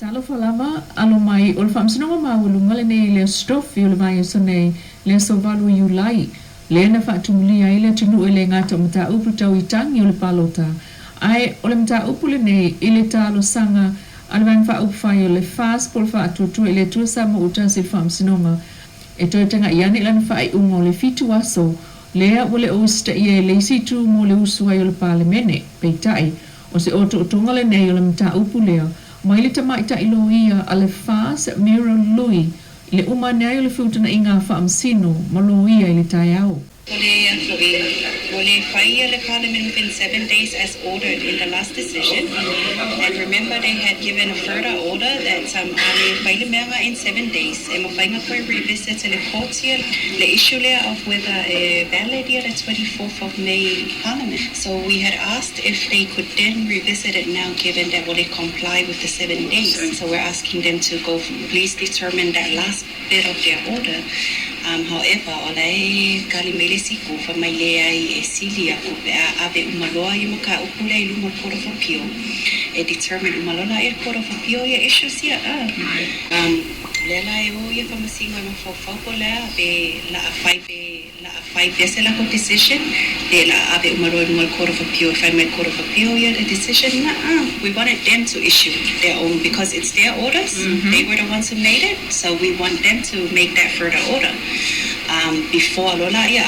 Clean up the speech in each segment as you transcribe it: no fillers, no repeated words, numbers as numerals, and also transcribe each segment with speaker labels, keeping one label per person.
Speaker 1: Talo falama alo mai o le whamsinonga maulunga le nei le Tofi o le mai Sene le sovalu Iulai le na whaatumulia i le tunu e le ngata mata upu tau i tangi o le palota. Ai o le mata upu le nei i le talo sanga ale vang wha upu whai o le fast pol wha atutu e le tuasa mo utasi le whamsinonga e toi tanga iane lana whai unga o le fitu aso lea o le oista i e le situ mo le usua i o le palemene peitai o se oto utunga le nei o le mata upu lea mai le tamaita ilo ia a le fas mira lui le umane ai le futuna inga whaamsino ma lo ia i le tai au.
Speaker 2: Ole fire the parliament in 7 days as ordered in the last decision. And remember they had given a further order that ale file mera in 7 days. And mafainga for revisit the court here the issue of whether a valid year the 24th of May parliament. So we had asked if they could then revisit it now given that they comply with the 7 days. So we're asking them to go please determine that last bit of their order. However, olai kalimele siku fa mai le ai e sili aku pe ave umaloa i maka ukule i luma kora fapio e determine umalola e kora fapio ia issue sia lela e o ia famasinga ma fofo la be la five pese la decision de la ave umaloa i luma kora fapio if I make kora fapio ia the decision we wanted them to issue their own because it's their orders they were the ones who made it so we want them to make that further order before lola ia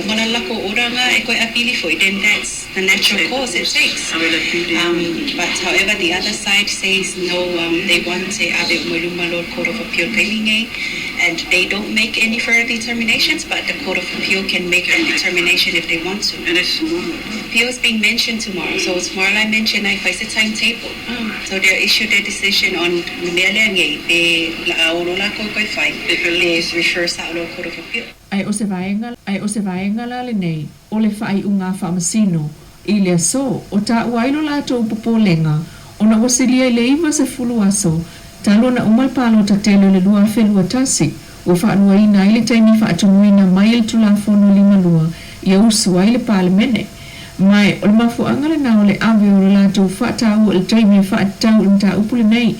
Speaker 2: umana lako ora nga e koe apili foi then that's the natural course it takes but however the other side says no they want to ave umuluma Lord Court of Appeal pailinge and they don't make any further determinations but the Court of Appeal can make a determination if they want to and it's appeal is being mentioned tomorrow so tomorrow I mentioned I face a timetable so they'll issue their decision on mealange be la lola ko koe fai they refer sa Lord Court of Appeal
Speaker 1: ai o se vaenga la le nei o le whai unga whamasino i le so o ta uailo la tō popolenga o na wasilia le iwa se fulu aso talo na umal palo ta telo le lua whelua tasi o whaanua ina i le taimi whaatumuina mai le tulafono lima lua i usu ai le palemene mai o le mafuanga le nao le ave o le la tō whaatau o le taimi whaatau i mta upule nei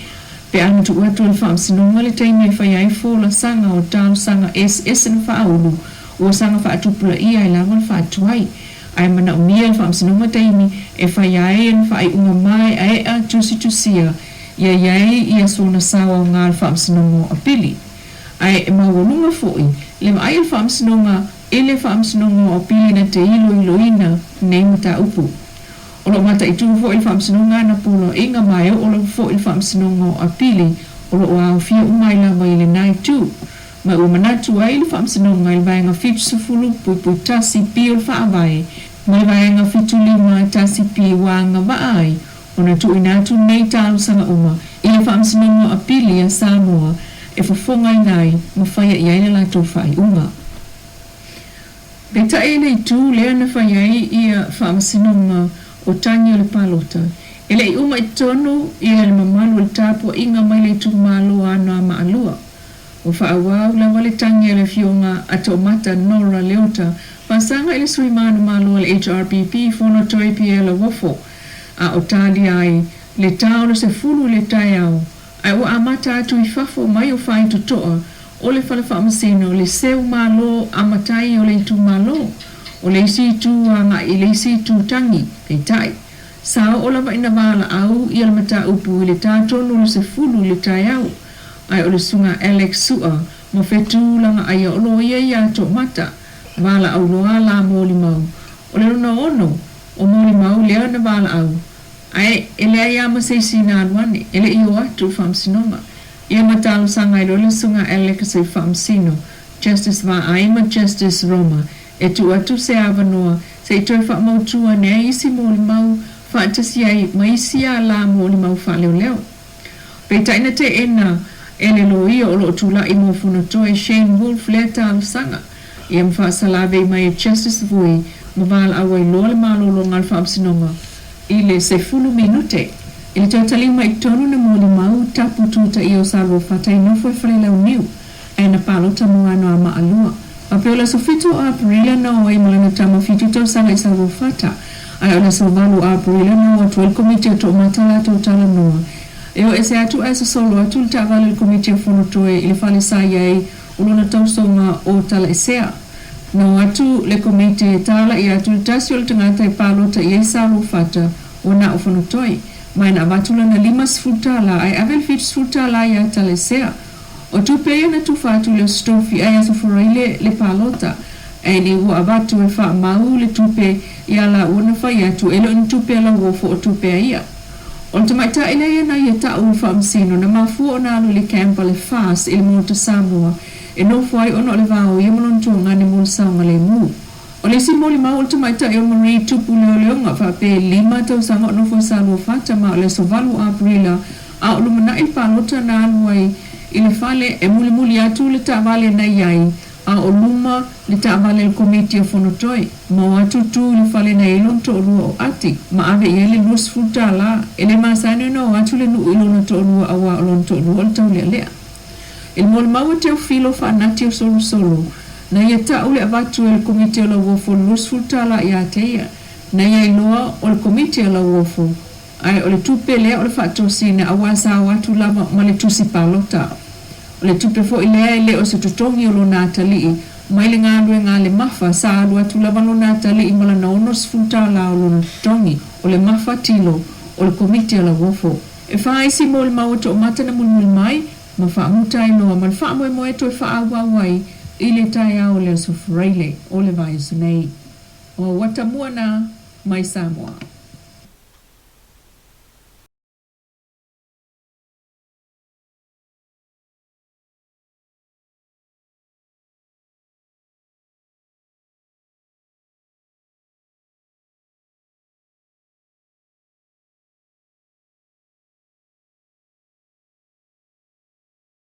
Speaker 1: pe anu tu watu le whaamsinonga le taimi whai ai fōla sanga o tau sanga SS na whaulu o sanga whaatupula ia i lava le whaatuai ai mana umia le whaamsinonga taimi e whai ai en whai unga mai ai a tusia ia iai ia sona sawa o ngā le whaamsinonga a pili ai e mawalunga fōi le mai le whaamsinonga e le whaamsinonga a pili na te ilo ina nei mata upu o lo mata i tu fo il whaamsinonga na polo inga mai o lo fo il whaamsinonga a pili o lo au fia umai la mai le nai tu ma o manatu ai le whaamsinonga il vaenga fitu sufulu pui tasi pi o le whaavai ma le vaenga fitu lima tasi pi wanga vaai o na tu inatu nei talu sanga uma i le whaamsinonga a pili a Samoa e fofonga nai ma whaia i aile la tō whai unga Beta e nei tu lea na whai ai i a whaamsinonga o tangi o le palota. E le uma i tono i le mamalu le tāpua inga mai le tu malo ana maalua. O whaawau la wale tangi le fionga a tō mata nora leota pasanga i le sui manu malo le HRPP fono toi pia la wofo. A o tali ai le tau le se fulu le tai au. Ai o amata atu i fafo mai o whai tutoa o le whale whaamasino le seu malo amatai o le tu malo. O le isi tu anga i le isi tu tangi e tai. Sao o lava ina wala au i mata upu i le tātonu le se fulu le tai au. Ai o le sunga Alex Sua mo fetu langa ai o lo ia to mata. Wala au loa la moli mau. O le runa ono o moli mau lea na wala au. Ai ele ai ama se sina aluane ele i o atu whamsinonga. Ia matalo sanga i le sunga Alex se whamsino. Justice va aima Justice Roma. E tu atu se avanoa, se i toi wha mautua nea isi mōli mau, wha atasi ai maisia la mōli mau wha leo leo. Pei taina te ena, e le lo ia o lo tula i mō funotoe Shane Wolf lea tālu sanga. Ia mwha salave mai Justice Vui, mawala awa i loa le malolo ngal whaamsinonga. I le se fulu minute, i le tōtali mai tonu na mōli mau, tapu tuta i o salvo whatai nofo e whare leo niu, e na palota moano a maalua. A peola sofito a aprila na o e malana tama fitu tau sanga i salvo fata. Ai ona salvalu a aprila na o atuel komite o to matala tau tala noa. E o e se atu e se solo atu le ta'avale le komiti a whanotoe i le whale sa iai ulona tausonga o tala esea. No atu le komiti e tala i atu le tasi o le tangata i palota i e salo fata o na o whanotoe. Mai na avatula na 5 sfutala ai avel fit sfutala i a tala esea. O tupe ia na tufatu le Tofi ai aso foraile le palota. E ni ua avatu e wha mau le tupe i ala ua na whai atu elo in tupe ala wofo o tupe ia. O le tamaita ina ia na ia ta ua wha amsino na mafua o na alu le campa le fast ili mo te Samoa e no fuai ono le vao ia malontonga ni mul saunga le mu. O le simoli mau o le tamaita ia marii tupu leo leonga wha pe 5 tau sanga o no fo salua fata ma o le sovalu aprila a o lumana il palota na alu ai i le fale e muli atu le ta'avale na iai a o luma le ta'avale le komiti a whanotoi ma o atu tu le fale na ilon to orua o ati ma ave i ele lus futala e le masane no o atu le nuu ilon to orua awa o lon to orua o tau lea lea il mol maua te o filo whanati o solo na ia ta'u le avatu e le komiti o la uofo lus futala i ateia na ia iloa o le komiti o la uofo ai o le tupe lea o le whaatosina awa sa o atu lava ma le tusi palota o le tupe fo i lea i le o se tutongi o lo natalii mai le ngālu e ngā le mafa sa alu atu lava lo natalii ma la naono sfutala o lo tutongi o le mafa tilo o le komiti o la uofo e whaisi mo le mauato o mata na mulmul mai ma whaamutai noa ma le whaamoe to e whaawawai i le tai au le sofreile o le vai sunei o watamua na mai Samoa.